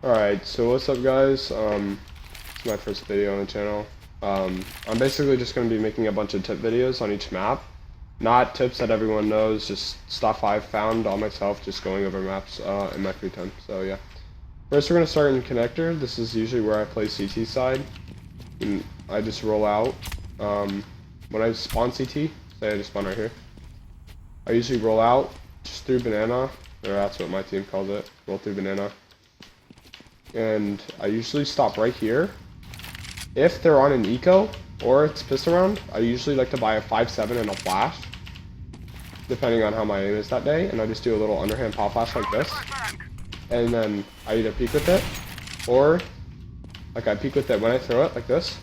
Alright, so what's up guys? It's my first video on the channel. I'm basically just going to be making a bunch of tip videos on each map. Not tips that everyone knows, just stuff I've found on myself, just going over maps in my free time. So yeah. First we're going to start in connector. This is usually where I play CT side. And I just roll out. When I spawn CT, say I just spawn right here, I usually roll out just through banana, or that's what my team calls it, roll through banana. And I usually stop right here. If they're on an eco or it's pistol round, I usually like to buy a 5.7 and a flash, depending on how my aim is that day, and I just do a little underhand pop flash like this, and then I either peek with it, or like I peek with it when I throw it like this,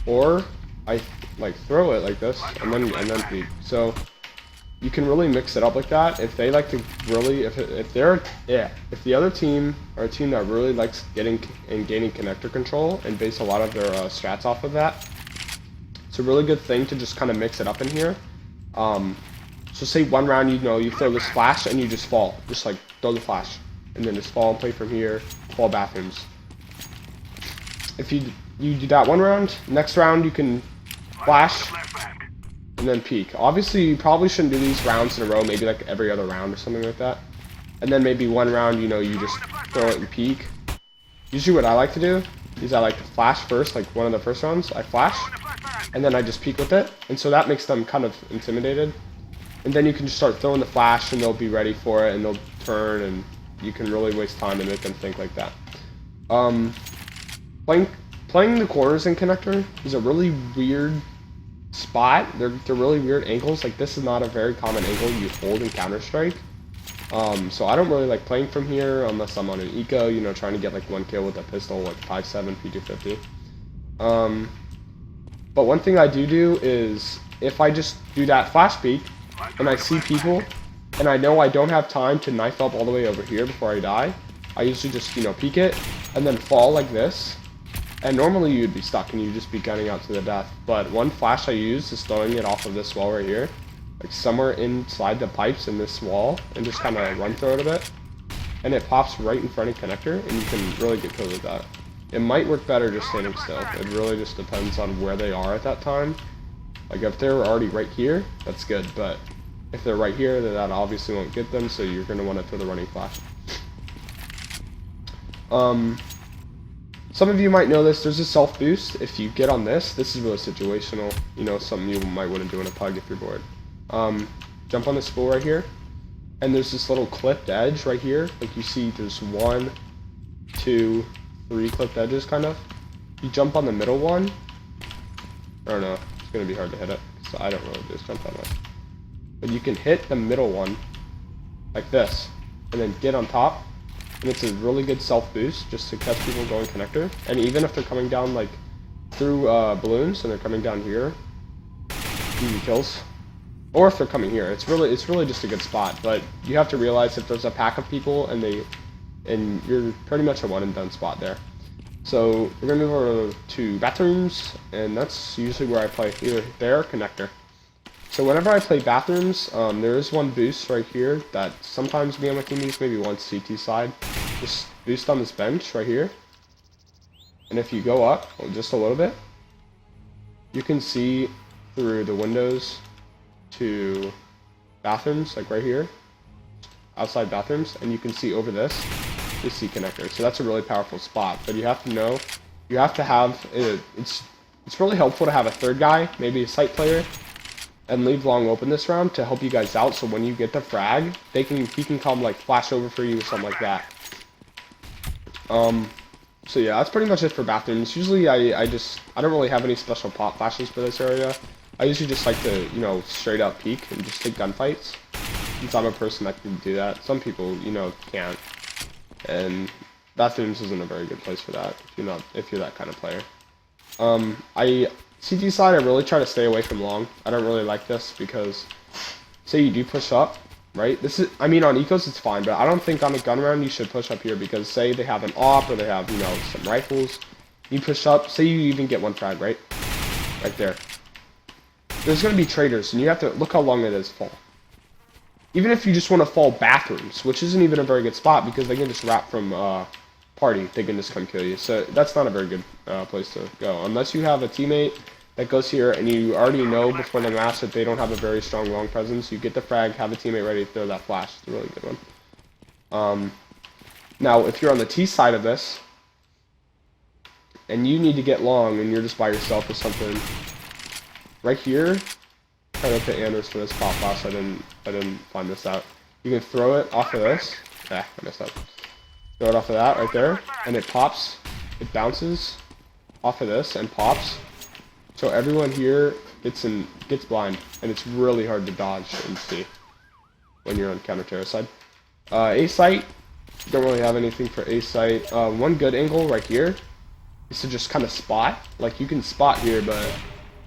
or I like throw it like this and then peek. So you can really mix it up like that. If they like to really, if the other team are a team that really likes getting and gaining connector control and base a lot of their strats off of that, it's a really good thing to just kind of mix it up in here. So say one round, you throw this flash and you just fall, just like throw the flash, and then just fall and play from here, fall bathrooms. If you do that one round, next round you can flash and then peek. Obviously, you probably shouldn't do these rounds in a row, maybe like every other round or something like that. And then maybe one round, you just throw it and peek. Usually what I like to do is I like to flash first, like one of the first rounds, I flash, and then I just peek with it. And so that makes them kind of intimidated. And then you can just start throwing the flash and they'll be ready for it and they'll turn, and you can really waste time and make them think like that. Playing the corners in connector is a really weird spot. They're really weird angles. Like, this is not a very common angle you hold in Counter-Strike. So I don't really like playing from here unless I'm on an eco, trying to get like one kill with a pistol, like 5.7 P250. But one thing I do is if I just do that flash peek and I see people and I know I don't have time to knife up all the way over here before I die, I usually just peek it and then fall like this. And normally you'd be stuck and you'd just be gunning out to the death. But one flash I use is throwing it off of this wall right here, like somewhere inside the pipes in this wall, and just kind of run through it a bit. And it pops right in front of connector, and you can really get kills with that. It might work better just standing still. It really just depends on where they are at that time. Like if they're already right here, that's good. But if they're right here, then that obviously won't get them, so you're going to want to throw the running flash. Some of you might know this, there's a self boost. If you get on this is really situational, something you might want to do in a pug if you're bored. Jump on this spool right here, and there's this little clipped edge right here. Like you see there's 1, 2, 3 clipped edges kind of. You jump on the middle one. I don't know, it's going to be hard to hit it, so I don't really just jump that way. But you can hit the middle one like this, and then get on top. And it's a really good self boost just to catch people going connector. And even if they're coming down like through balloons and they're coming down here, easy kills. Or if they're coming here, it's really just a good spot. But you have to realize if there's a pack of people and you're pretty much a one and done spot there. So we're gonna move over to bathrooms, and that's usually where I play, either there or connector. So whenever I play bathrooms, there is one boost right here that sometimes me and my team use, maybe one CT side. Just boost on this bench right here. And if you go up just a little bit, you can see through the windows to bathrooms, like right here, outside bathrooms, and you can see over this, you see connector. So that's a really powerful spot, but you have to know, you have to have, it's really helpful to have a third guy, maybe a site player, and leave long open this round to help you guys out, so when you get the frag, he can come like flash over for you or something like that. So yeah, that's pretty much it for bathrooms. Usually I don't really have any special pop flashes for this area. I usually just like to, straight up peek and just take gunfights, since I'm a person that can do that. Some people, can't. And bathrooms isn't a very good place for that if you're that kind of player. CT side, I really try to stay away from long. I don't really like this because, say you do push up, right? On ecos it's fine, but I don't think on a gun round you should push up here, because say they have an AWP or they have, some rifles. You push up, say you even get one frag, right? Right there. There's going to be traders, and you have to, look how long it is full. Even if you just want to fall bathrooms, which isn't even a very good spot because they can just wrap from party, they can just come kill you. So that's not a very good place to go. Unless you have a teammate that goes here and you already know before the match that they don't have a very strong long presence, you get the frag, have a teammate ready to throw that flash. It's a really good one. Now, if you're on the T side of this, and you need to get long and you're just by yourself or something, right here, try to look at Anders for this pop flash. I didn't find this out. You can throw it off of this. I messed up. Throw it off of that right there, and it pops. It bounces off of this and pops. So everyone here gets blind, and it's really hard to dodge and see when you're on counter terror side. A site, don't really have anything for A site. One good angle right here is to just kind of spot. Like you can spot here, but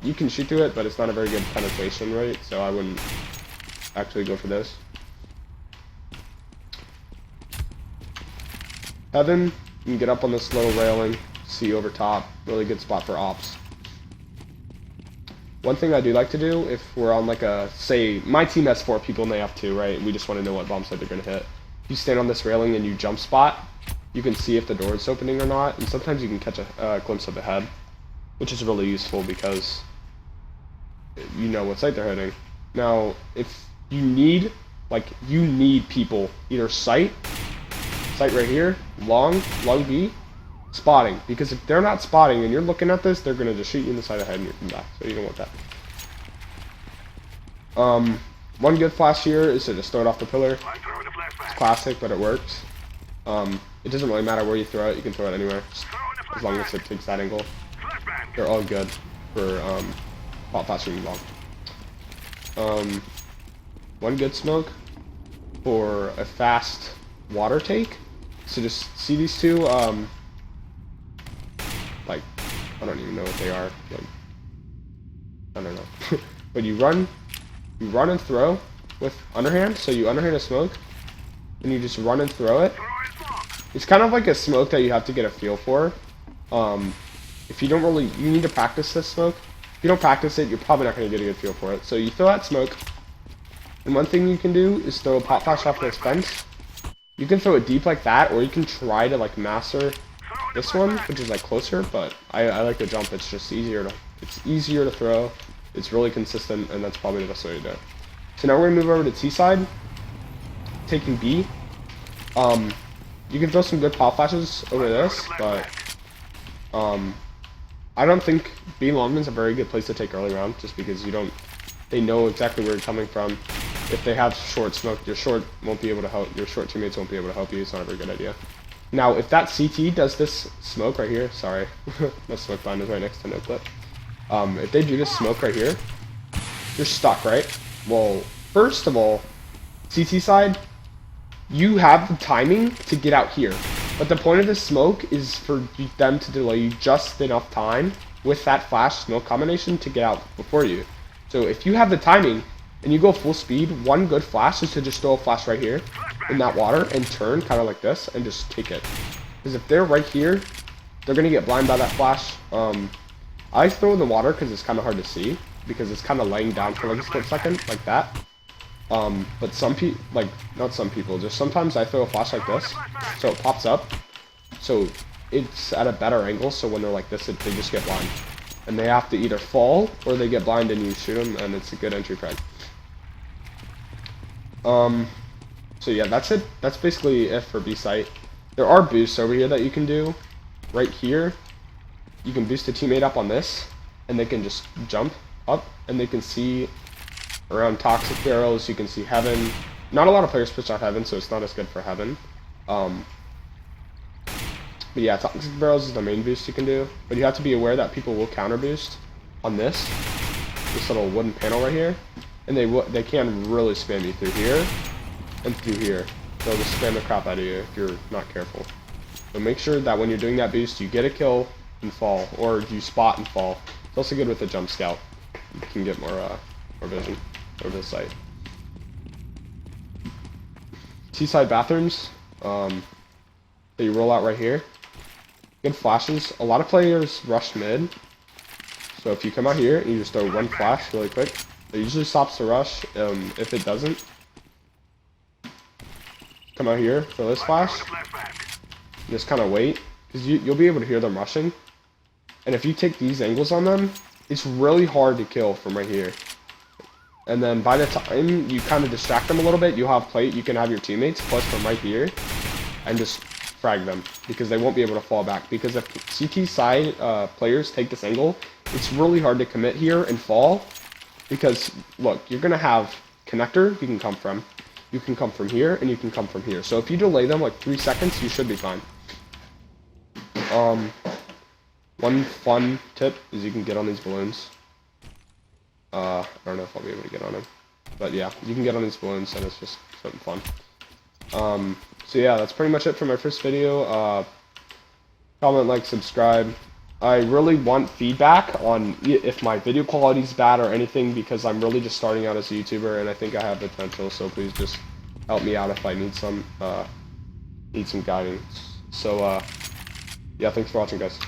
you can shoot through it, but it's not a very good penetration rate, so I wouldn't actually go for this. Heaven, you can get up on this little railing, see over top, really good spot for ops. One thing I do like to do, if we're on like a, say, my team has 4 people and they have 2, right? We just want to know what bomb site they're going to hit. If you stand on this railing and you jump spot, you can see if the door is opening or not, and sometimes you can catch a glimpse of the head, which is really useful because you know what site they're hitting. Now, if you need people, either site right here, long B, spotting, because if they're not spotting and you're looking at this, they're gonna just shoot you in the side of the head and you come back. So you don't want that. One good flash here is to just throw it off the pillar. It's classic, but it works. It doesn't really matter where you throw it. You can throw it anywhere, as long as it takes that angle. They're all good for pop flashing long. One good smoke for a fast water take. So just see these two. Like, I don't even know what they are. Like, I don't know. But you run and throw with underhand. So you underhand a smoke, and you just run and throw it. It's kind of like a smoke that you have to get a feel for. If you don't really, you need to practice this smoke. If you don't practice it, you're probably not going to get a good feel for it. So you throw that smoke, and one thing you can do is throw a pop flash off this fence. You can throw it deep like that, or you can try to like master this one, which is like closer. But I like to jump. It's just easier to throw. It's really consistent, and that's probably the best way to do it. So now we're gonna move over to T side, taking B. You can throw some good pop flashes over this, but I don't think B long is a very good place to take early round, just because they know exactly where you're coming from. If they have short smoke, your short teammates won't be able to help you. It's not a very good idea. Now, if that CT does this smoke right here, sorry, my smoke bind is right next to no clip. If they do this smoke right here, you're stuck, right? Well, first of all, CT side, you have the timing to get out here. But the point of this smoke is for them to delay you just enough time with that flash smoke combination to get out before you. So if you have the timing and you go full speed, one good flash is to just throw a flash right here in that water and turn kind of like this and just take it. Because if they're right here, they're going to get blind by that flash. I throw in the water because it's kind of hard to see, because it's kind of laying down for like a split second, like that. But some people, like, not some people, just sometimes I throw a flash like this, so it pops up, so it's at a better angle, so when they're like this, they just get blind. And they have to either fall, or they get blind and you shoot them, and it's a good entry frag. So yeah, that's it. That's basically it for B site. There are boosts over here that you can do. Right here, you can boost a teammate up on this, and they can just jump up, and they can see around toxic barrels. You can see heaven. Not a lot of players push out heaven, so it's not as good for heaven. But yeah, toxic barrels is the main boost you can do. But you have to be aware that people will counter boost on this little wooden panel right here, and they can really spam you through here and through here. They'll just spam the crap out of you if you're not careful. So make sure that when you're doing that boost, you get a kill and fall, or you spot and fall. It's also good with the jump scout. You can get more vision over the site. T-side bathrooms that you roll out right here. Good flashes. A lot of players rush mid, so if you come out here and you just throw one flash really quick, it usually stops the rush. If it doesn't, come out here for this flash. Just kind of wait, because you'll be able to hear them rushing. And if you take these angles on them, it's really hard to kill from right here. And then by the time you kind of distract them a little bit, you'll have plate. You can have your teammates push from right here and just frag them, because they won't be able to fall back. Because if CT side players take this angle, it's really hard to commit here and fall. Because look, you're gonna have connector you can come from. You can come from here, and you can come from here. So if you delay them like 3 seconds, you should be fine. One fun tip is you can get on these balloons. I don't know if I'll be able to get on them. But yeah, you can get on these balloons, and it's just something fun. So yeah, that's pretty much it for my first video. Comment, like, subscribe. I really want feedback on if my video quality is bad or anything, because I'm really just starting out as a YouTuber, and I think I have potential. So please just help me out if I need some guidance. So yeah, thanks for watching, guys.